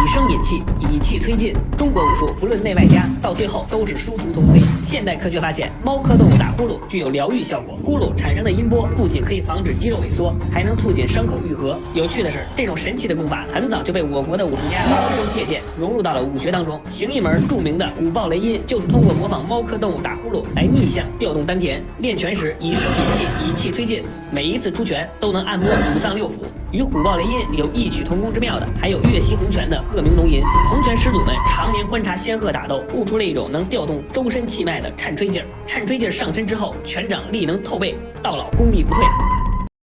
以声引气，以气催劲。中国武术不论内外家，到最后都是殊途同归。现代科学发现，猫科动物打呼噜具有疗愈效果，呼噜产生的音波不仅可以防止肌肉萎缩，还能促进伤口愈合。有趣的是，这种神奇的功法很早就被我国的武术家吸收借鉴，融入到了武学当中，形一门著名的虎豹雷音就是通过模仿猫科动物打呼噜来逆向调动丹田。练拳时以声引气，以气催劲，每一次出拳都能按摩五脏六腑。与虎豹雷音有异曲同工之妙的，还有岳西洪拳的鹤鸣龙吟。洪拳师祖们常年观察仙鹤打斗，悟出了一种能调动周身气脉的颤吹劲儿。颤吹劲儿上身之后，拳掌力能透背，到老功力不退。